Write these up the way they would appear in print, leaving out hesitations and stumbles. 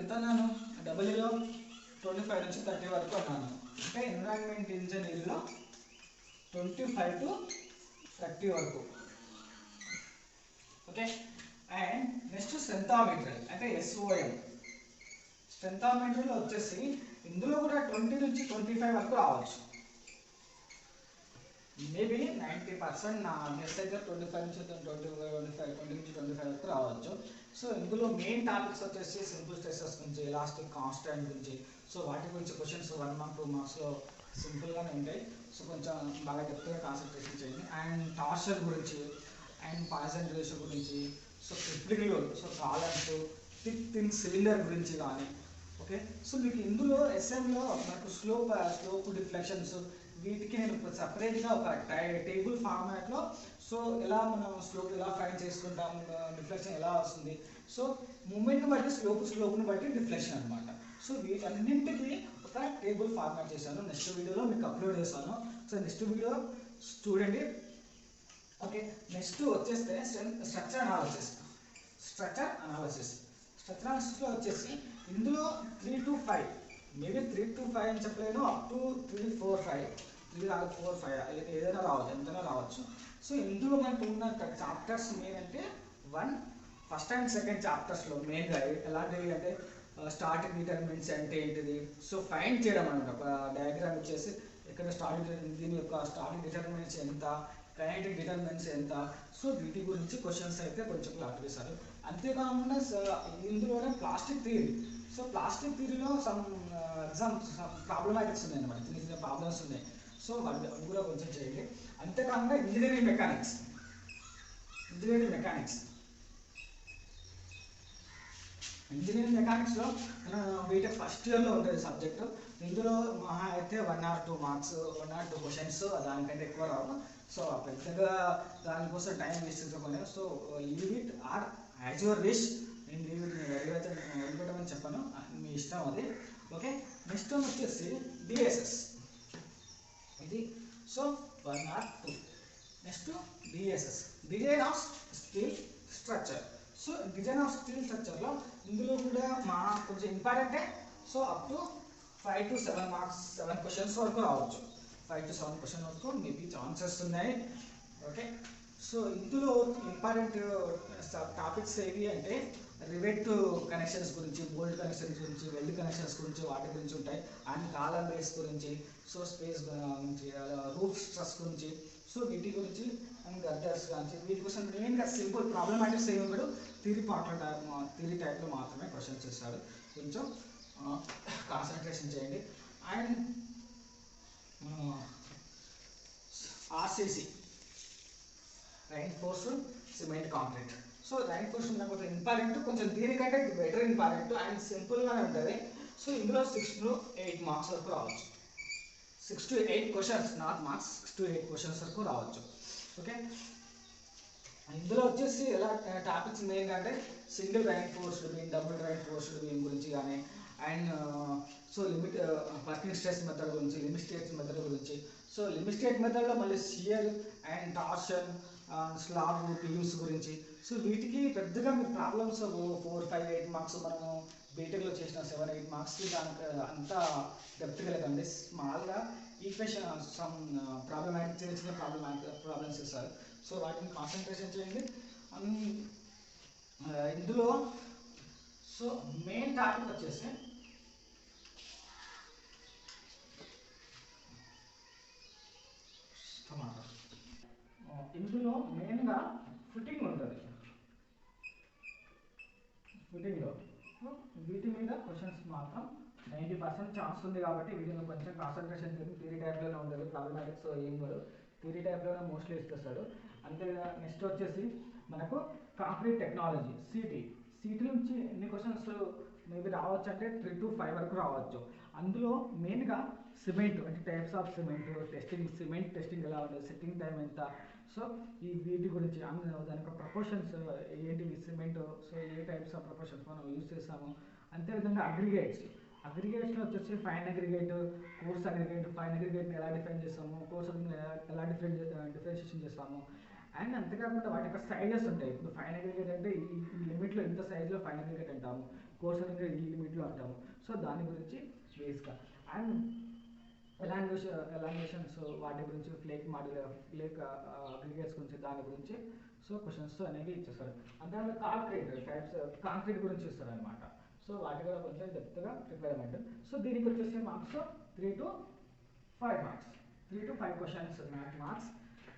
ఎంత అన్నాను? డబ్ల్యూలో 25 నుంచి 30 వరకు అన్నాను. అంటే ఎన్విరాన్మెంట్ ఇంజనీరింగ్లో 25 to 30 వరకు. Okay. And next strength of material అంటే SOM. స్ట్రెంత్ ఆఫ్ మెటీరియల్ వచ్చేసి ఇందులో కూడా 20 నుంచి 25 వరకు రావచ్చు. మేబీ 90% నా గెస్ అయితే 25 నుంచి 25 వరకు రావచ్చు. సో ఇందులో మెయిన్ టాపిక్స్ వచ్చేసి సింపుల్ స్ట్రెసెస్ గురించి, ఎలాస్టిక్ కాన్స్టాంట్ గురించి, సో వాటి గురించి క్వశ్చన్స్ 1 మార్క్ 2 మార్క్స్లో సింపుల్గానే ఉంటాయి. సో కొంచెం బాగా డెప్త్గా కాన్సన్ట్రేషన్ చేయండి. అండ్ టార్షన్ గురించి అండ్ పాయిజన్ రేషియో గురించి, so crippling load, so columns, thin cylinder గురించి కానీ. ఓకే. సో మీకు ఇందులో ఎస్ఎంలో మనకు స్లోప్ డిఫ్లెక్షన్స్ వీటికి నేను సపరేట్గా ఒక టేబుల్ ఫార్మాట్లో సో ఎలా మనం స్లోప్ ఎలా ఫైండ్ చేసుకుంటాం, డిఫ్లెక్షన్ ఎలా వస్తుంది, సో మూమెంట్ని బట్టి స్లోప్ని బట్టి డిఫ్లెక్షన్ అనమాట. సో వీటన్నింటికి ఒక టేబుల్ ఫార్మాట్ చేశాను. నెక్స్ట్ వీడియోలో మీకు అప్లోడ్ చేస్తాను. సో నెక్స్ట్ వీడియో చూడండి. ఓకే. నెక్స్ట్ వచ్చేస్తే స్ట్రక్చర్ అనాలిసిస్. స్ట్రక్చర్ అనాలిసిస్లో వచ్చేసి ఇందులో 3 to 5, మేబీ 3 to 5 అని చెప్పలేను, అప్ టు 3, 4, 5, 3 కాదు 4, 5 ఏదైనా రావచ్చు, ఎంతైనా రావచ్చు. సో ఇందులో మనకు ఉన్న చాప్టర్స్ మెయిన్ అంటే ఫస్ట్ అండ్ సెకండ్ చాప్టర్స్లో మెయిన్గా ఎలాంటివి అంటే స్టార్టింగ్ డిటర్మినెంట్స్ అంటే ఏంటిది, సో ఫైండ్ చేయడం అనమాట. ఒక డయాగ్రామ్ ఇచ్చేసి ఇక్కడ దీని యొక్క స్టార్టింగ్ డిటర్మినెంట్స్ ఎంత, కైనెటిక్ డిటర్మినెంట్స్ ఎంత, సో వీటి గురించి క్వశ్చన్స్ అయితే కొంచెం క్లారిటీ ఇస్తారు. అంతేకాకుండా ఇందులోనే ప్లాస్టిక్ థియరీ. సో ప్లాస్టిక్ థియరీలో సమ్ ప్రాబ్లమాటిక్స్ ఉన్నాయి అన్నమాట, చిన్న చిన్న ప్రాబ్లమ్స్ ఉన్నాయి. సో అవి కూడా కొంచెం చేయండి. అంతేకాకుండా ఇంజనీరింగ్ మెకానిక్స్లో మన బీటెక్ ఫస్ట్ ఇయర్లో ఉంటుంది సబ్జెక్టు. ఇందులో మహా అయితే 1 or 2 మార్క్స్, 1 or 2 క్వశ్చన్స్, దానికంటే ఎక్కువ రావు. సో పెద్దగా దానికోసం టైం వేస్ట్ చేసుకోలేదు. So leave it or as your wish. నేను లీవ్ ఇట్ వదిలిపెట్టమని చెప్పాను, మీ ఇష్టం అది. ఓకే. నెక్స్ట్ వచ్చేసి డిఎస్ఎస్ ఇది. So 1 or 2. Next DSS, design of steel structure. So design of steel స్ట్రక్చర్లో ఇందులో కూడా మా కొంచెం ఇంపార్టెంటే. So up to 5 to 7 marks, 7 questions వరకు రావచ్చు. 5 to 7 క్వశ్చన్ వరకు మేబీ ఛాన్సెస్ ఉన్నాయి. ఓకే. సో ఇందులో ఇంపార్టెంట్ టాపిక్స్ ఏవి అంటే రివెట్ కనెక్షన్స్ గురించి, బోల్ట్ కనెక్షన్స్ గురించి, వెల్డ్ కనెక్షన్స్ గురించి, వాటి గురించి ఉంటాయి. అండ్ కాలమ్ బేస్ గురించి, సో స్పేస్ గురించి, రూఫ్ స్ట్రెస్ గురించి, సో వీటి గురించి, అండ్ గద్దర్స్ గురించి. వీటి కోసం మెయిన్గా సింపుల్ ప్రాబ్లమాటిక్స్ ఏమి కూడా థియరీ టైప్లో మాత్రమే క్వశ్చన్స్ ఇస్తారు. కొంచెం కాన్సన్ట్రేషన్ చేయండి. And RCC, reinforced cement concrete. So reinforced నాకు కొంచెం ఇంపార్టెంట్, కొంచెం దీనికంటే బెటర్ ఇంపార్టెంట్ అండ్ సింపుల్గానే ఉంటుంది. సో ఇందులో 6 to 8 మార్క్స్ వరకు రావచ్చు. 6 to 8 questions, not marks, 6 to 8 questions వరకు రావచ్చు. ఓకే. ఇందులో వచ్చేసి ఎలా టాపిక్స్ మెయిన్ అంటే single reinforced beam, double reinforced beam గురించి కానీ, and so working stress method గురించి, లిమిట్ స్టేట్స్ మెథడ్ గురించి. సో లిమిట్ స్టేట్ మెథడ్లో మళ్ళీ shear and torsion, slab, beams గురించి. సో వీటికి పెద్దగా మీరు ప్రాబ్లమ్స్ 4, 5, 8 మార్క్స్ మనము బీటెక్లో చేసిన 7, 8 మార్క్స్కి దానికి అంతా డెప్త్గా లేదండి. స్మాల్గా ఈక్వేషన్ సమ్ ప్రాబ్లమాటిక్, చిన్న చిన్న ప్రాబ్లమ్స్ ఇస్తారు. సో వాటిని కాన్సన్ట్రేషన్ చేయండి. ఇందులో సో మెయిన్ టాపిక్ వచ్చేసి ఇందులో మెయిన్గా ఫుటింగ్ ఉంటుంది. ఫుటింగ్లో వీటి మీద క్వశ్చన్స్ మాత్రం 90% ఛాన్స్ ఉంది కాబట్టి వీటిలో కొంచెం కాన్సన్ట్రేషన్ చేసి థియరీ టైప్లోనే ఉంటుంది. ప్రాబ్లమాటిక్స్ ఏం కూడా థియరీ టైప్లోనే మోస్ట్లీ ఇస్తాడు. అంతే. నెక్స్ట్ వచ్చేసి మనకు కాంక్రీట్ టెక్నాలజీ, సిటీ నుంచి ఎన్ని క్వశ్చన్స్ మేబీ రావచ్చు అంటే 3 to 5 వరకు రావచ్చు. అందులో మెయిన్గా సిమెంట్ అంటే types of cement, cement testing ఎలా ఉంటుంది, సెట్టింగ్ టైం ఎంత, సో వీటి గురించి, దాని యొక్క ప్రపోర్షన్స్ ఏంటివి cement, so a types of proportions మనం యూజ్ చేస్తాము. అంతేవిధంగా అగ్రిగేట్స్లో వచ్చేసి fine aggregate, coarse aggregate. Fine అగ్రిగేట్ని ఎలా డిఫైన్ చేస్తాము, కోర్స్ అగ్రిగేట్ ఎలా డిఫరెన్షియేషన్ చేస్తాము, అండ్ అంతేకాకుండా వాటి యొక్క సైజెస్ ఉంటాయి. ఇప్పుడు ఫైన్ అగ్రిగేట్ అంటే ఈ లిమిట్లో ఇంత సైజులో ఫైన్ అగ్రిగేట్ అంటాము, కోర్స్ అగ్రిగేట్ ఈ లిమిట్లో అంటాము. సో దాని గురించి బేస్గా అండ్ ఎలాంగేషన్స్ వాటి గురించి ఫ్లేక్ అగ్రిగేట్స్ గురించి దాని గురించి సో క్వశ్చన్స్ అనేవి ఇచ్చేస్తారు. అంతేకాకుండా కాంక్రీట్ గురించి ఇస్తారు అనమాట. సో వాటి కూడా కొంచెం డెప్త్గా ప్రిపేర్ అవ్వండి. సో దీనికి వచ్చేసి marks 3 to 5 marks, 3 to 5 questions marks.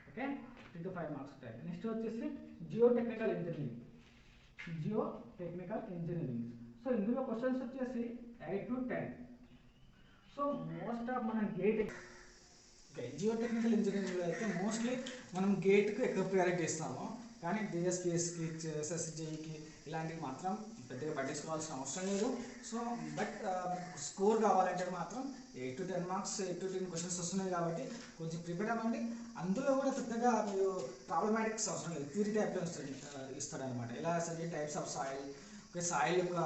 Okay, 3 to 5 marks ఉంటాయి. నెక్స్ట్ వచ్చేసి జియో టెక్నికల్ ఇంజనీరింగ్. సో ఇందులో క్వశ్చన్స్ వచ్చేసి 8 to 10. సో మోస్ట్ ఆఫ్ మనం గేట్ జియో టెక్నికల్ ఇంజనీరింగ్లో అయితే మోస్ట్లీ మనం గేట్కి ఎక్కువ ప్రియారిటీ ఇస్తాము. కానీ డిఎస్పిఎస్కి, ఎస్ఎస్జికి ఇలాంటివి మాత్రం పెద్దగా పట్టించుకోవాల్సిన అవసరం లేదు. సో బట్ స్కోర్ కావాలంటే మాత్రం 8 to 10 మార్క్స్, 8 to 10 క్వశ్చన్స్ వస్తున్నాయి కాబట్టి కొంచెం ప్రిపేర్ అవ్వండి. అందులో కూడా పెద్దగా మీరు ప్రాబ్లమాటిక్స్ అవసరం లేదు, థియరీ టైప్లో ఇస్తాడనమాట. ఎలా అసలు types of soil, okay, soil యొక్క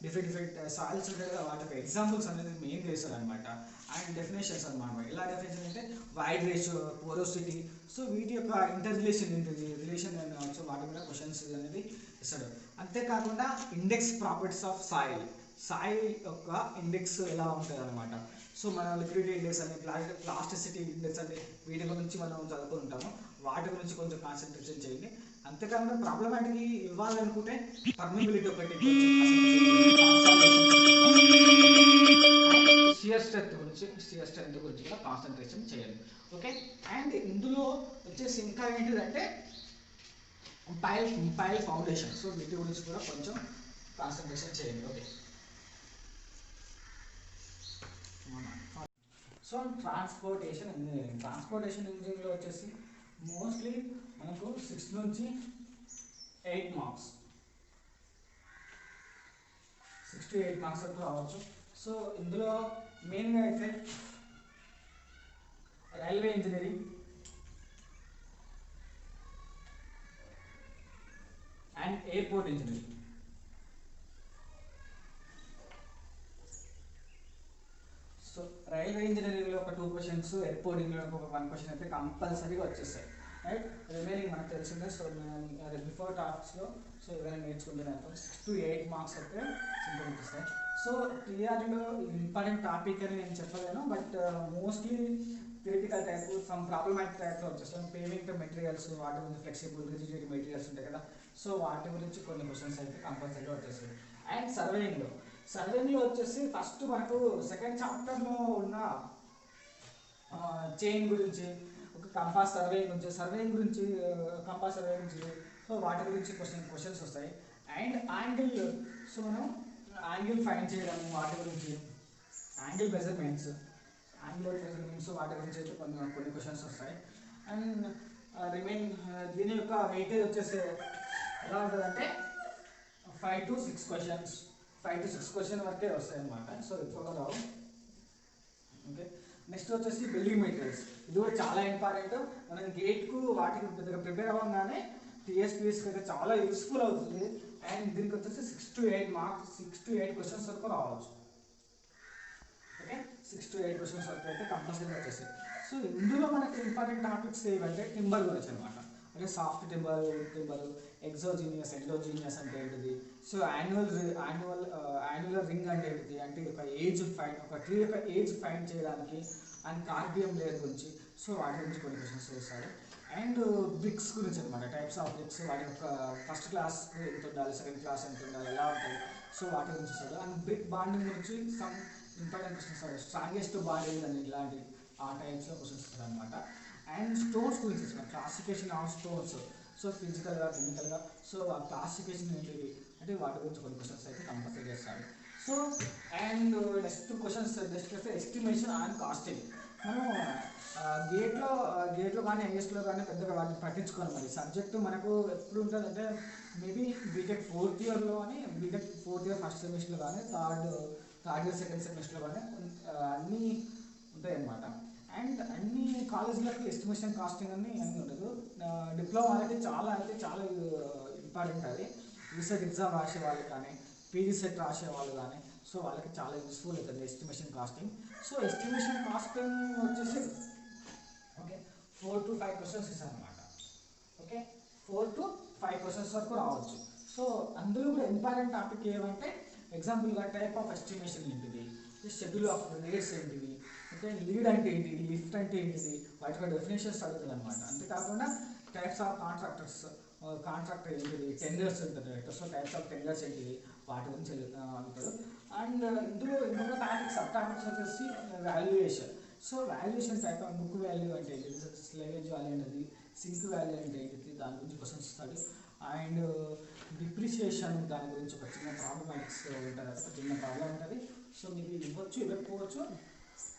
డిఫరెంట్ సాయిల్స్ ఉంటాయి కదా, వాటి యొక్క ఎగ్జాంపుల్స్ అనేది మెయిన్ చేస్తారనమాట. అండ్ డెఫినేషన్స్ అనమాట. ఎలా డెఫినేషన్ అంటే వైడ్ రేషియో, పోరోసిటీ, సో వీటి యొక్క ఇంటర్ రిలేషన్ ఏంటిది, రిలేషన్ అండ్ ఆల్సో వాటి మీద క్వశ్చన్స్ అనేది ఇస్తాడు. అంతేకాకుండా ఇండెక్స్ ప్రాపర్టీస్ ఆఫ్ సాయిల్ యొక్క ఇండెక్స్ ఎలా ఉంటుంది అనమాట. సో మన లిక్విడిటీ ఇండెక్స్ అని, ప్లాస్టిసిటీ ఇండెక్స్ అంటే వీటి గురించి మనం చదువుకుంటాము. వాటి గురించి కొంచెం కాన్సన్ట్రేషన్ చేయండి. అంతేకాకుండా ప్రాబ్లమాటిక్ ఇవ్వాలనుకుంటే పర్మిబిలిటీ ఒకటి, షియర్ స్ట్రెంత్ గురించి కూడా కాన్సన్ట్రేషన్ చేయాలి. ఓకే, అండ్ ఇందులో వచ్చేసి ఇంకా ఏంటిదంటే పైల్ ఫౌండేషన్. సో వీటి గురించి కూడా కొంచెం కాన్సన్ట్రేషన్ చేయండి. ఓకే, సో ట్రాన్స్పోర్టేషన్ ఇంజనీరింగ్లో వచ్చేసి మోస్ట్లీ మనకు 6 నుంచి 8 మార్క్స్, 6 to 8 మార్క్స్ వరకు రావచ్చు. సో ఇందులో మెయిన్గా అయితే railway engineering and airport engineering. So railway ఇంజనీరింగ్లో ఒక 2 క్వశ్చన్స్, ఎయిర్పోర్ట్ ఇంజనీరింగ్ ఒక 1 క్వశ్చన్ అయితే కంపల్సరీగా వచ్చేస్తాయి. రైట్, రిమైనింగ్ మనకు తెలిసిందే. సో నేను బిఫోర్ టాపిక్స్లో సో ఏదైనా నేర్చుకుంటున్నాను 6 to 8 మార్క్స్ అయితే సింపుల్ వచ్చేస్తాయి. సో టీఆర్లో ఇంపార్టెంట్ టాపిక్ అని నేను చెప్పలేను, but mostly theoretical type, some problematic టైప్లో వచ్చేస్తాం. పేవింగ్ మెటీరియల్స్, వాటి గురించి ఫ్లెక్సిబుల్ రిజిడ్ మెటీరియల్స్ ఉంటాయి కదా, సో వాటి గురించి కొన్ని క్వశ్చన్స్ అయితే కంపల్సరీగా వచ్చేస్తాయి. అండ్ సర్వేయింగ్లో వచ్చేసి ఫస్ట్ మనకు సెకండ్ చాప్టర్లో ఉన్న చైన్ గురించి, ఒక కంపాస్ సర్వేయింగ్ గురించి కంపాస్ సర్వే గురించి, సో వాటి గురించి క్వశ్చన్స్ వస్తాయి. అండ్ యాంగిల్, సో మనం యాంగిల్ ఫైండ్ చేయడం, వాటి గురించి యాంగిల్ మెజర్మెంట్స్ వాటి గురించి అయితే కొన్ని క్వశ్చన్స్ వస్తాయి. అండ్ దీని యొక్క వెయిటేజ్ వచ్చేసి ఎలా ఉంటుందంటే 5 to 6 క్వశ్చన్ వరకే వస్తాయి అన్నమాట. సో ఎక్కువగా రావు. ఓకే, నెక్స్ట్ వచ్చేసి బిల్డింగ్ మెటీరియల్స్. ఇది కూడా చాలా ఇంపార్టెంట్. మనం గేట్కు వాటికి పెద్దగా ప్రిపేర్ అవ్వగానే టీఎస్పీఎస్కి అయితే చాలా యూస్ఫుల్ అవుతుంది. అండ్ దీనికి వచ్చేసి 6 to 8 మార్క్స్, 6 to 8 క్వశ్చన్స్ వరకు రావచ్చు. ఓకే, 6 to 8 క్వశ్చన్స్ వరకు అయితే కంపల్సరీ వచ్చేసి. సో ఇందులో మనకి ఇంపార్టెంట్ టాపిక్స్ ఏవంటే టింబర్ గురించి అనమాట. అంటే సాఫ్ట్ టింబర్, ఎగ్జోజీనియస్, ఎండోజీనియస్ అంటే ఏంటిది, సో యాన్యులర్ రింగ్ అంటే ఏంటిది, అంటే ఒక ట్రీ యొక్క ఏజ్ ఫైండ్ చేయడానికి, అండ్ కార్బియం లేయర్ గురించి, సో వాటి గురించి కొన్ని క్వశ్చన్స్ వేస్తాడు. అండ్ బ్రిక్స్ గురించి అనమాట, టైప్స్ ఆఫ్ బ్రిక్స్, వాటి యొక్క ఫస్ట్ క్లాస్ ఎంత ఉండాలి, సెకండ్ క్లాస్ ఎంత ఉండాలి, ఎలా ఉంటుంది, సో వాటి గురించి ఇస్తాడు. అండ్ బ్రిక్ బాండింగ్ గురించి సమ్ ఇంపార్టెంట్ క్వశ్చన్స్ ఇస్తాడు. స్ట్రాంగెస్ట్ బాండింగ్ అని ఇలాంటి ఆ టైప్స్లో క్వశ్చన్స్ ఇస్తాడు అనమాట. అండ్ స్టోన్స్ గురించి ఇస్తాడు, క్లాసిఫికేషన్ ఆఫ్ స్టోన్స్, సో ఫిజికల్గా, కెమికల్గా, సో ఆ క్లాసిఫికేషన్ ఏంటిది అంటే వాటి గురించి కొన్ని క్వశ్చన్స్ అయితే కంపల్సరీ చేస్తాడు. సో అండ్ నెక్స్ట్ వస్తే ఎస్టిమేషన్ అండ్ కాస్టింగ్. మనం గేట్లో కానీ ఐఎస్లో కానీ పెద్దగా వాటిని పట్టించుకోవాలి. మరి సబ్జెక్టు మనకు ఎప్పుడు ఉంటుంది అంటే మేబీ బీటెక్ 4th ఇయర్లో కానీ, బీటెక్ 4th ఇయర్ ఫస్ట్ సెమిస్టర్లో కానీ, థర్డ్ ఇయర్ సెకండ్ సెమిస్టర్లో కానీ అన్నీ ఉంటాయి అన్నమాట. అండ్ అన్ని కాలేజీలకు ఎస్టిమేషన్ కాస్టింగ్ అన్నీ ఉండదు. డిప్లొమా అనేది చాలా ఇంపార్టెంట్. అది రీసెర్చ్ ఎగ్జామ్ రాసే వాళ్ళు కానీ, పీజీ సెట్ రాసే వాళ్ళు కానీ, సో వాళ్ళకి చాలా యూస్ఫుల్ అవుతుంది estimation casting. So estimation casting వచ్చేసి ఓకే 4 to 5 క్వశ్చన్స్ ఇస్తాను అనమాట. ఓకే 4 to 5 క్వశ్చన్స్ వరకు రావచ్చు. సో అందులో కూడా ఇంపార్టెంట్ టాపిక్ ఏమంటే ఎగ్జాంపుల్గా టైప్ ఆఫ్ ఎస్టిమేషన్ ఏంటిది, షెడ్యూల్ ఆఫ్ రేట్స్ ఏంటిది, ఓకే లీడ్ అంటే ఏంటిది, లిఫ్ట్ అంటే ఏంటిది, వాటి యొక్క డెఫినేషన్స్ అడుగుతుంది అనమాట. అంతేకాకుండా టైప్స్ ఆఫ్ కాంట్రాక్టర్ ఏంటిది, టెండర్స్ ఉంటుంది, సో టైప్స్ ఆఫ్ టెండర్స్ ఏంటిది వాటి గురించి అడుగుతాడు. అండ్ ఇందులో ఇంకొక టాపిక్ సబ్ టాపిక్స్ వచ్చేసి valuation. So valuation type of book value అంటే ఏంటిది, స్లేవేజ్ వాల్యూ అనేది, సింక్ వాల్యూ అంటే ఏంటిది దాని గురించి క్వశ్చన్స్ ఇస్తాడు. అండ్ డిప్రిషియేషన్ దాని గురించి ఒక చిన్న ప్రాబ్లమాటిక్స్ ఉంటుంది, ఒక చిన్న ప్రాబ్లం ఉంటుంది. సో మీకు ఇవ్వచ్చు ఇవ్వకపోవచ్చు,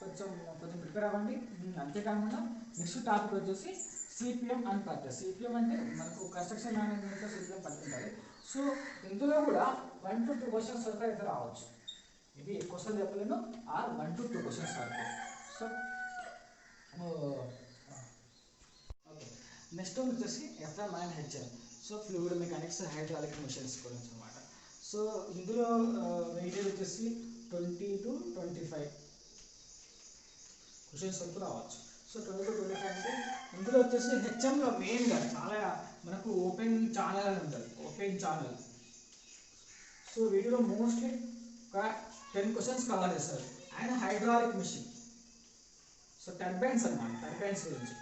కొంచెం ప్రిపేర్ అవ్వండి. అంతేకాకుండా నెక్స్ట్ టాపిక్ వచ్చేసి సిపిఎం అండ్ పర్చేస్. సిపిఎం అంటే మనకు కన్స్ట్రక్షన్ మేనేజ్మెంట్లో సిపిఎం పడుతుంటుంది. సో ఇందులో కూడా 1 to 2 క్వశ్చన్స్ వరకు అయితే రావచ్చు. ఇది క్వశ్చన్ చెప్పలేను, ఆర్ 1 to 2 క్వశ్చన్స్ వరకు. సో ఓకే నెక్స్ట్ వచ్చేసి FM and HM. So fluid mechanics, hydraulic machines గురించి అనమాట. సో ఇందులో వెయిటేజ్ వచ్చేసి 20 to 25 క్వశ్చన్స్ వరకు రావచ్చు. సో 20 to 25 అంటే ఇందులో వచ్చేసి హెచ్ఎంలో మెయిన్గా చాలా మనకు ఓపెన్ ఛానల్ అని ఉంటుంది, ఓపెన్ ఛానల్. సో వీటిలో మోస్ట్లీ ఒక 10 క్వశ్చన్స్ కవర్ చేస్తారు. And hydraulic machine, so turbines అన్నమాట, టర్బైన్స్ గురించి.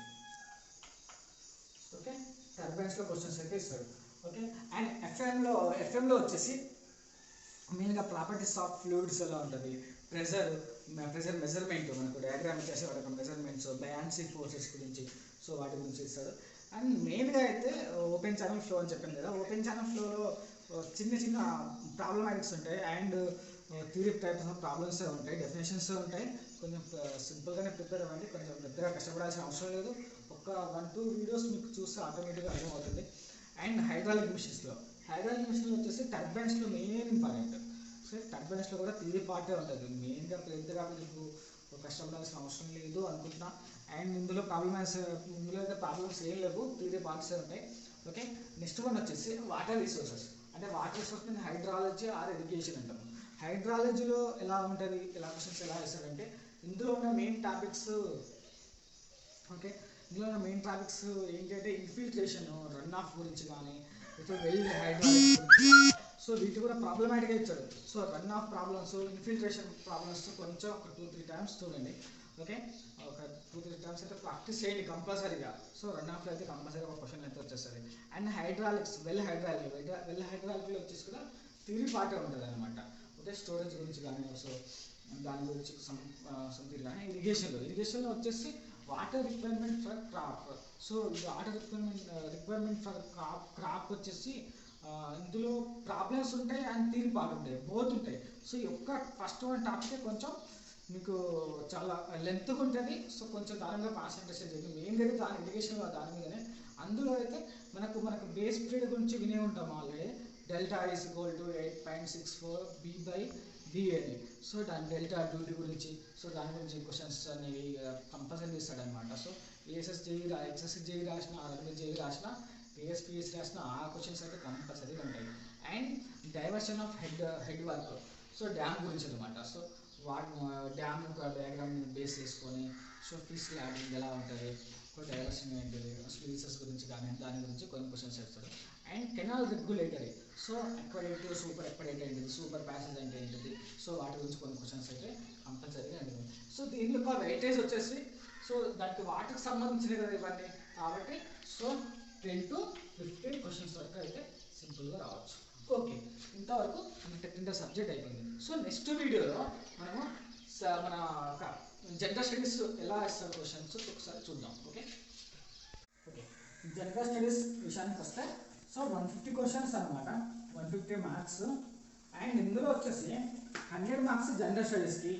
ఓకే టర్బైన్స్లో క్వశ్చన్స్ అయితే ఇస్తాడు. ఓకే అండ్ ఎఫ్ఎంలో వచ్చేసి మెయిన్గా ప్రాపర్టీస్ ఆఫ్ ఫ్లూయిడ్స్ ఎలా ఉంటుంది, ప్రెజర్ మెజర్మెంట్, మనకు డయాగ్రామ్ చేసే వాటి మెజర్మెంట్స్, బయాన్సీ ఫోర్సెస్ గురించి, సో వాటి గురించి ఇస్తాడు. అండ్ మెయిన్గా అయితే ఓపెన్ ఛానల్ ఫ్లో అని చెప్పాను కదా, ఓపెన్ ఛానల్ ఫ్లోలో చిన్న చిన్న ప్రాబ్లమాటిక్స్ ఉంటాయి. And theory types of problems ఉంటాయి, డెఫినేషన్స్ ఉంటాయి. కొంచెం సింపుల్గానే ప్రిపేర్ అవ్వండి, కొంచెం పెద్దగా కష్టపడాల్సిన అవసరం లేదు. ఒక 1-2 వీడియోస్ మీకు చూస్తే ఆటోమేటిక్గా అర్థమవుతుంది. అండ్ హైడ్రాలిక్ మిషన్స్లో వచ్చేసి టర్బైన్స్లో మెయిన్ ఇంపార్టెంట్. సో టర్బైన్స్లో కూడా థియరీ పార్టే ఉంటుంది, మెయిన్గా పెద్దగా మీకు కష్టపడాల్సిన అవసరం లేదు అనుకుంటున్నా. అండ్ ఇందులో అయితే ప్రాబ్లమ్స్ ఏం లేవు, థియరీ పార్ట్సే ఉంటాయి. ఓకే నెక్స్ట్ వన్ వచ్చేసి వాటర్ రిసోర్సెస్. అంటే water resource hydrology or education అంటాము. హైడ్రాలజీలో ఎలా ఉంటుంది, ఎలా క్వశ్చన్స్ ఎలా వేస్తారంటే ఇందులో ఉన్న మెయిన్ టాపిక్స్ ఏంటంటే ఇన్ఫిల్ట్రేషన్, రన్ ఆఫ్ గురించి కానీ, ఇప్పుడు వెల్ హైడ్రాలిక్స్ గురించి. సో వీటి కూడా ప్రాబ్లమాటిక్గా ఇచ్చాడు. So run of problems, infiltration problems కొంచెం ఒక 2-3 టైమ్స్ చూడండి. ఓకే ఒక 2-3 టైమ్స్ అయితే ప్రాక్టీస్ చేయండి కంపల్సరీగా. సో రన్ ఆఫ్లో అయితే కంపల్సరీగా ఒక క్వశ్చన్ అయితే వచ్చేస్తుంది. అండ్ హైడ్రాలిక్స్, వెల్ హైడ్రాలిక్లో వచ్చేసి కూడా థియరీ పార్టే ఉంటుంది అనమాట. ఓకే స్టోరేజ్ గురించి కానీ, సో దాని గురించి సంథింగ్ కానీ. ఇరిగేషన్లో వచ్చేసి water requirement for crop. So water requirement for crop వచ్చేసి ఇందులో ప్రాబ్లమ్స్ ఉంటాయి అండ్ థియరీ పార్ట్ ఉంటాయి, బోత్ ఉంటాయి. సో ఈ ఒక్క ఫస్ట్ వన్ టాపిక్ కొంచెం మీకు చాలా లెంత్గా ఉంటుంది. సో కొంచెం దానిలో కాన్సన్ట్రేషన్ చేయండి, మెయిన్గా అయితే దాని ఇరిగేషన్లో దాని మీదనే. అందులో అయితే మనకు బేస్ పీరియడ్ గురించి వినే ఉంటాం already. Delta is equal to 8.64 B అని. సో దాని డెల్టా డ్యూటీ గురించి, సో దాని గురించి క్వశ్చన్స్ అనేవి కంపల్సరీ ఇస్తాడనమాట. సో ఎస్ఎస్జేఈ రాసిన, RRBJEE రాసిన, ASPSC రాసిన ఆ క్వశ్చన్స్ అయితే కంపల్సరీగా ఉంటాయి. And diversion of head work, so damn గురించి అనమాట. సో డ్యామ్ ఒక డయాగ్రామ్ బేస్ చేసుకొని, సో ఫిష్ ల్యాండింగ్ ఎలా ఉంటుంది, డైవర్షన్ ఏంటిది, స్పీసెస్ గురించి కానీ దాని గురించి కొన్ని క్వశ్చన్స్ వేస్తాడు. And canal regulatory, so aqueduct, super aqueduct ఏంటిది, సూపర్ ప్యాసేజ్ అంటే ఏంటిది, సో వాటి గురించి కొన్ని క్వశ్చన్స్ అయితే కంపల్సరీగా ఉంటుంది. సో దీని యొక్క వెయిటేజ్ వచ్చేసి, సో దానికి వాటికి సంబంధించినవి కదా ఇవన్నీ కాబట్టి, సో 10 to 15 క్వశ్చన్స్ వరకు అయితే సింపుల్గా రావచ్చు. ఓకే ఇంతవరకు టెక్నికల్ సబ్జెక్ట్ అయిపోయింది. సో నెక్స్ట్ వీడియోలో మనము మన జనరల్ స్టడీస్ ఎలా ఇస్తారు క్వశ్చన్స్ ఒకసారి చూద్దాం. ఓకే జనరల్ స్టడీస్ విషయానికి వస్తే, సో 150 క్వశ్చన్స్ అనమాట, 150 మార్క్స్. అండ్ ఇందులో వచ్చేసి 100 మార్క్స్ జనరల్ స్టడీస్కి,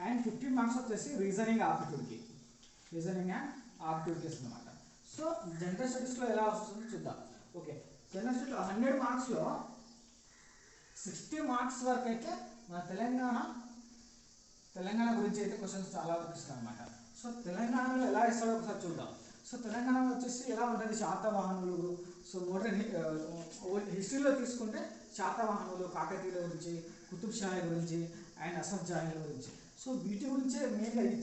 అండ్ 50 మార్క్స్ వచ్చేసి రీజనింగ్ ఆప్టిట్యూడ్కి అనమాట. సో జనరల్ స్టడీస్లో ఎలా వస్తుందో చూద్దాం. ఓకే జనరల్ స్టడీస్లో 100 మార్క్స్లో 60 మార్క్స్ వరకు అయితే మన తెలంగాణ గురించి అయితే క్వశ్చన్స్ చాలా వరకు ఇస్తాం అనమాట. సో తెలంగాణలో ఎలా ఇస్తాడో ఒకసారి చూద్దాం. సో తెలంగాణలో వచ్చేసి ఎలా ఉంటుంది, శాతవాహనులు, సో మోడర్న్ హిస్టరీలో తీసుకుంటే శాతవాహనులు, కాకతీయుల గురించి, కుతుబ్ షాహీ గురించి అండ్ అసఫ్ జాహీల గురించి. సో వీటి గురించే మెయిన్గా ఈ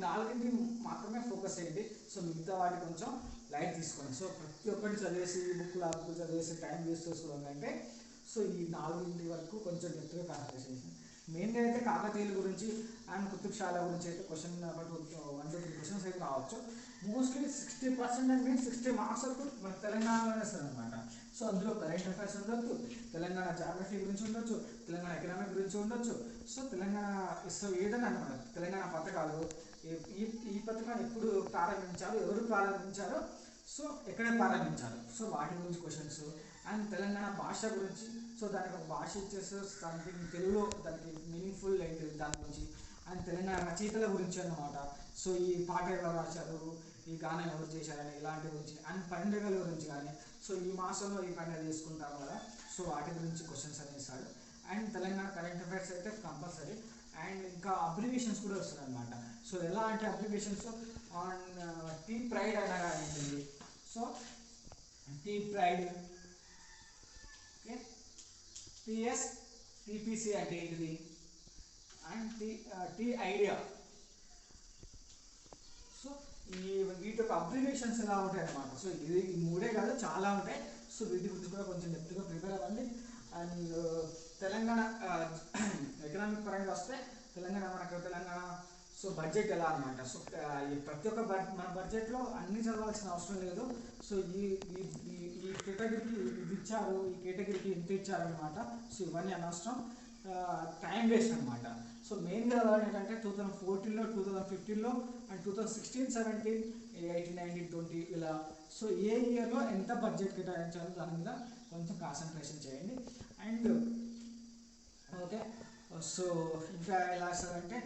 4 మాత్రమే ఫోకస్ అయ్యింది. సో మిగతా వాటి కొంచెం లైట్ తీసుకోండి. సో ప్రతి ఒక్కటి చదివేసి ఈ బుక్లు ఆ బుక్ చదివేసి టైం వేస్ట్ చేసుకోవడం కంటే సో ఈ 4 వరకు కొంచెం డెప్త్గా కాన్సన్ట్రేషన్ చేసి మెయిన్గా అయితే కాకతీయుల గురించి అండ్ కుతుబ్ షాల గురించి అయితే క్వశ్చన్ 1 to 3 క్వశ్చన్స్ అయితే రావచ్చు. మోస్ట్లీ 60% అంటే 60 మార్క్స్ వరకు మన తెలంగాణలోనే వస్తుంది అనమాట. సో అందులో కరెంట్ అఫైర్స్ ఉండొచ్చు, తెలంగాణ జాగ్రఫీ గురించి ఉండొచ్చు, తెలంగాణ ఎకనామిక్ గురించి ఉండొచ్చు. సో తెలంగాణ సో ఏదైనా అనమాట తెలంగాణ పథకాలు ఈ పథకాలు ఎప్పుడు ప్రారంభించారు, ఎవరు ప్రారంభించారో, సో ఎక్కడ ప్రారంభించారు, సో వాటి గురించి క్వశ్చన్స్. అండ్ తెలంగాణ భాష గురించి, సో దానికి ఒక భాష ఇచ్చేసి సంథింగ్ తెలుగులో దానికి మీనింగ్ఫుల్ ఏంటి దాని గురించి. అండ్ తెలంగాణ రచయితల గురించి అన్నమాట. సో ఈ పాట ఎవరు రాశారు, ఈ గానం ఎవరు చేశారని ఇలాంటి గురించి. అండ్ పండుగల గురించి కానీ, సో ఈ మాసంలో ఈ పండుగ చేసుకుంటాం కదా, సో వాటి గురించి క్వశ్చన్స్ అని ఇస్తాడు. అండ్ తెలంగాణ కరెంట్ అఫైర్స్ అయితే కంపల్సరీ. అండ్ ఇంకా అబ్రివేషన్స్ కూడా వస్తుంది అనమాట. సో ఎలా అంటే అబ్రివేషన్స్ ఆన్ టీ ప్రైడ్ అనగా ఏంటిది, so tea pride, okay, TS TPC అంటే ఏంటిది, అండ్ టీ ఐడియా. సో వీటి యొక్క అబ్రివేషన్స్ ఎలా ఉంటాయి అన్నమాట. సో ఇది ఈ 3 కాదు చాలా ఉంటాయి. సో వీటి గురించి కూడా కొంచెం డెప్త్గా ప్రిపేర్ అవ్వండి. అండ్ తెలంగాణ ఎకనామిక్ పరంగా వస్తే తెలంగాణ సో బడ్జెట్ ఎలా అనమాట. సో ప్రతి ఒక్క మన బడ్జెట్లో అన్ని చదవాల్సిన అవసరం లేదు. సో ఈ కేటగిరీకి ఇది ఇచ్చారు, ఈ కేటగిరీకి ఇంత ఇచ్చారనమాట. సో ఇవన్నీ అనవసరం, టైం వేస్ట్ అనమాట. సో మెయిన్గా ఏంటంటే 2014లో, 2015లో అండ్ 2016, 17, 18, 19, 20 ఇలా. సో ఏ ఇయర్లో ఎంత బడ్జెట్ కేటాయించాలో దాని మీద కొంచెం కాన్సన్ట్రేషన్ చేయండి. అండ్ ఓకే, సో ఇంకా ఎలా వస్తుందంటే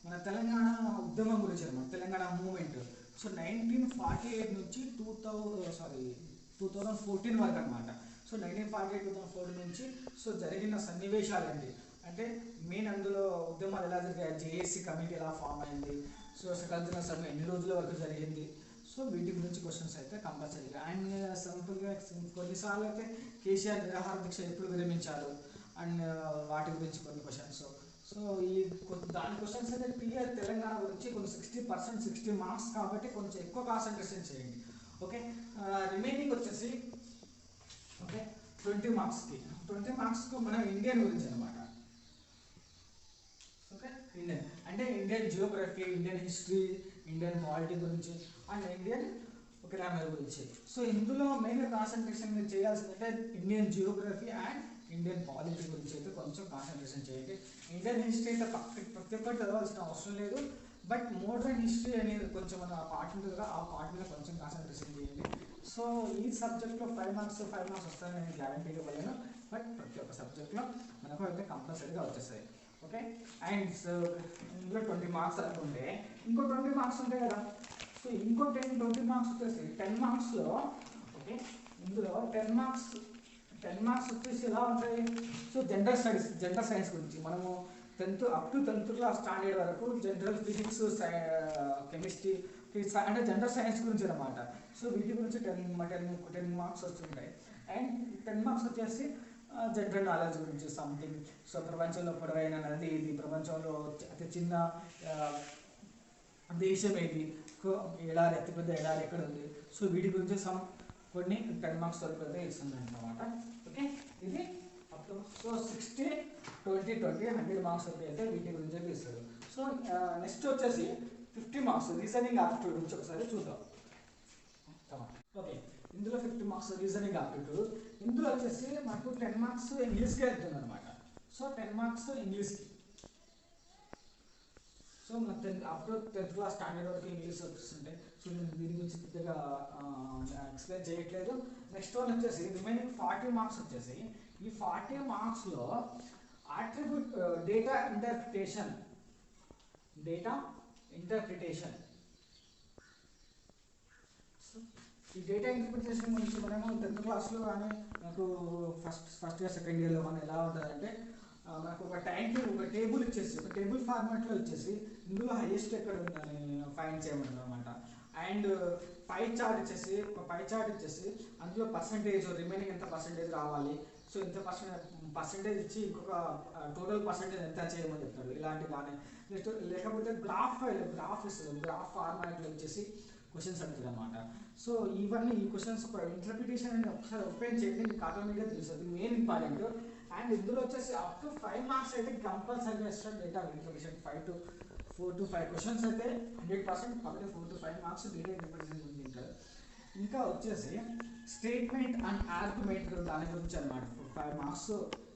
మన తెలంగాణ ఉద్యమం గురించి అనమాట, తెలంగాణ మూమెంట్. సో 1948 నుంచి 2014 వరకు అనమాట. సో 1948, 2014 నుంచి సో జరిగిన సన్నివేశాలు ఏంటి అంటే మెయిన్ అందులో ఉద్యమాలు ఎలా జరిగాయి, జేఏసీ కమిటీ ఎలా ఫామ్ అయింది, సో సెకండ్ సమ్మె ఎన్ని రోజుల వరకు జరిగింది. సో వీటి గురించి క్వశ్చన్స్ అయితే కంపల్సరీగా. అండ్ సింపుల్గా కొన్నిసార్లు అయితే కేసీఆర్ నిరాహార దీక్ష ఎప్పుడు విరమించారు అండ్ వాటి గురించి కొన్ని క్వశ్చన్స్. సో దాని క్వశ్చన్స్ అయితే క్లియర్ తెలంగాణ గురించి కొన్ని 60%, 60 మార్క్స్ కాబట్టి కొంచెం ఎక్కువ కాన్సన్ట్రేషన్ చేయండి. ఓకే, రిమైనింగ్ వచ్చేసి ఓకే 20 మార్క్స్కు మనం ఇండియన్ గురించి అనమాట. ఓకే, ఇండియన్ అంటే Indian geography, Indian history, Indian polity గురించి అండ్ ఇండియన్ గ్రామర్ గురించి. సో ఇందులో మెయిన్గా కాన్సన్ట్రేషన్ మీరు చేయాల్సిందంటే Indian geography and Indian polity గురించి అయితే కొంచెం కాన్సన్ట్రేషన్ చేయండి. ఇండియన్ హిస్టరీ అయితే ప్రతి ఒక్కటి చదవాల్సిన అవసరం లేదు. బట్ మోడర్న్ హిస్టరీ అనేది కొంచెం మన పార్ట్ ఉంటుంది కదా, ఆ పార్ట్ మీద కొంచెం కాన్సన్ట్రేషన్ చేయండి. సో ఈ సబ్జెక్ట్లో 5 మార్క్స్ వస్తాయని నేను గ్యారంటీగా ఇవ్వలేను. బట్ ప్రతి ఒక్క సబ్జెక్ట్లో మనకు అయితే కంపల్సరీగా వచ్చేస్తాయి. ఓకే, అండ్ సో ఇందులో 20 మార్క్స్ అనుకుంటే ఇంకో 20 మార్క్స్ ఉంటాయి కదా. సో ఇంకో 20 మార్క్స్ వచ్చేసి 10 మార్క్స్లో ఓకే, ఇందులో 10 మార్క్స్ వచ్చేసి ఎలా ఉంటాయి. సో జనరల్ సైన్స్ గురించి మనము 10th up to 10th class standard వరకు జనరల్ ఫిజిక్స్, కెమిస్ట్రీ అంటే జనరల్ సైన్స్ గురించి అనమాట. సో వీటి గురించి 10 మార్క్స్ వస్తుంటాయి. అండ్ 10 మార్క్స్ వచ్చేసి జనరల్ నాలెడ్జ్ గురించి సంథింగ్. సో ప్రపంచంలో పొడవైన నది ఏది, ప్రపంచంలో అతి చిన్న దేశం ఏది, ఎడారి అతిపెద్ద ఎడారి ఎక్కడ ఉంది. సో వీటి గురించి కొన్ని 10 మార్క్స్ వరకు అయితే ఇస్తుంది అనమాట. ఓకే, ఇది అప్పుడు సో 60, 20, 100 మార్క్స్ వరకు అయితే వీటి గురించి అయితే ఇస్తారు. సో నెక్స్ట్ వచ్చేసి 50 మార్క్స్ రీజనింగ్ ఆప్టిట్యూడ్ గురించి ఒకసారి చూద్దాం. ఓకే, ఇందులో 50 మార్క్స్ రీజనింగ్ ఆప్టిట్యూడ్. ఇందులో వచ్చేసి మనకు 10 మార్క్స్ ఇంగ్లీష్కి వెళ్తుంది అనమాట. సో 10 మార్క్స్ ఇంగ్లీష్కి. సో మన up to 10th class standard వరకు ఇంగ్లీష్ వస్తుంటాయి. సో నేను దీని గురించి పెద్దగా ఎక్స్ప్లెయిన్ చేయట్లేదు. నెక్స్ట్ వన్ వచ్చేసి రిమైనింగ్ 40 మార్క్స్ వచ్చేసి ఈ 40 మార్క్స్లో అట్రిబ్యూట్ డేటా ఇంటర్ప్రిటేషన్. ఈ డేటా ఇంటర్ప్రిటేషన్ గురించి మనము 10th క్లాస్లో కానీ మనకు ఫస్ట్ ఇయర్ సెకండ్ ఇయర్లో మనం ఎలా ఉంటుందంటే మనకు ఒక టేబుల్ ఇచ్చేసి ఒక టేబుల్ ఫార్మాట్లో ఇచ్చేసి ఇందులో హైయెస్ట్ ఎక్కడ ఉందని ఫైండ్ చేయమంటారు అనమాట. అండ్ పై చార్ట్ ఇచ్చేసి అందులో పర్సంటేజ్ రిమైనింగ్ ఎంత పర్సంటేజ్ రావాలి, సో ఇంత పర్సంటేజ్ ఇచ్చి ఇంకొక టోటల్ పర్సంటేజ్ ఎంత చేయమని చెప్తాడు. ఇలాంటి కానీ లేకపోతే గ్రాఫ్ ఇస్తుంది. గ్రాఫ్ ఫార్మాట్లో ఇచ్చేసి క్వశ్చన్స్ అడుగుతుంది అనమాట. సో ఇవన్నీ ఈ క్వశ్చన్స్ ఇంటర్ప్రిటేషన్ అని ఒకసారి ఓపెన్ చేయండి, మీకు ఆటోమేటిక్గా తెలుస్తుంది మెయిన్ ఇంపార్టెంట్. అండ్ ఇందులో వచ్చేసి అప్ టు 5 మార్క్స్ అయితే కంపల్సరీగా ఇస్తారు డేటా వెరిఫికేషన్. 4 to 5 క్వశ్చన్స్ అయితే 100%, కాబట్టి 4 to 5 మార్క్స్ డేటా వెరిఫికేషన్ గురించి ఉంటారు. ఇంకా వచ్చేసి స్టేట్మెంట్ అండ్ ఆర్గ్యుమెంట్ దాని గురించి అనమాట. 5 మార్క్స్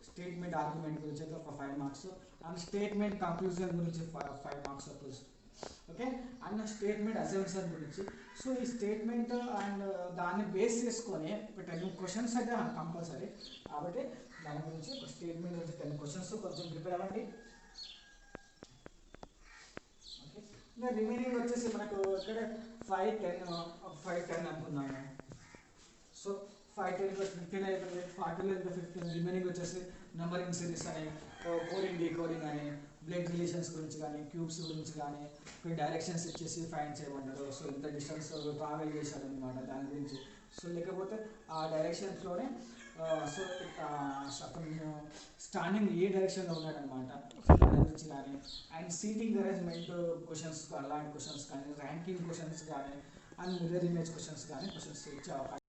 స్టేట్మెంట్ ఆర్గ్యుమెంట్ గురించి అయితే ఒక 5 మార్క్స్, అండ్ స్టేట్మెంట్ కంక్లూజన్ గురించి 5 marks okay, and statement ascension గురించి. సో ఈ స్టేట్మెంట్ అండ్ దాన్ని బేస్ చేసుకొని ఒక 10 క్వశ్చన్స్ అయితే కంపల్సరీ, కాబట్టి దాని గురించి ఒక స్టేట్మెంట్ గురించి 10 క్వశ్చన్స్ కొంచెం ప్రిపేర్ అవ్వండి. ఓకే, ఇంకా రిమైనింగ్ వచ్చేసి మనకు ఇక్కడ 5, 10 అనుకున్నాము. సో 5, 10 + 15 అయిపోయింది. 40 ఇంకా 15 రిమైనింగ్ వచ్చేసి నెంబరింగ్ సిరీస్ అని, కోడింగ్ డీకోడింగ్ అని, బ్లడ్ రిలేషన్స్ గురించి కానీ, క్యూబ్స్ గురించి కానీ, కొన్ని డైరెక్షన్స్ ఇచ్చేసి ఫైండ్ చేయమన్నారు. సో ఇంత డిస్టెన్స్ ట్రావెల్ చేశారు అనమాట దాని గురించి. సో లేకపోతే ఆ డైరెక్షన్స్లోనే సో అతను స్టాండింగ్ ఏ డైరెక్షన్లో ఉన్నాడనమాట, సో దాని గురించి కానీ, అండ్ సీటింగ్ అరేంజ్మెంట్ క్వశ్చన్స్ అలాంటి క్వశ్చన్స్ కానీ, ర్యాంకింగ్ క్వశ్చన్స్ కానీ, అండ్ మిర్రర్ ఇమేజ్ క్వశ్చన్స్ కానీ క్వశ్చన్స్ ఇచ్చే అవకాశం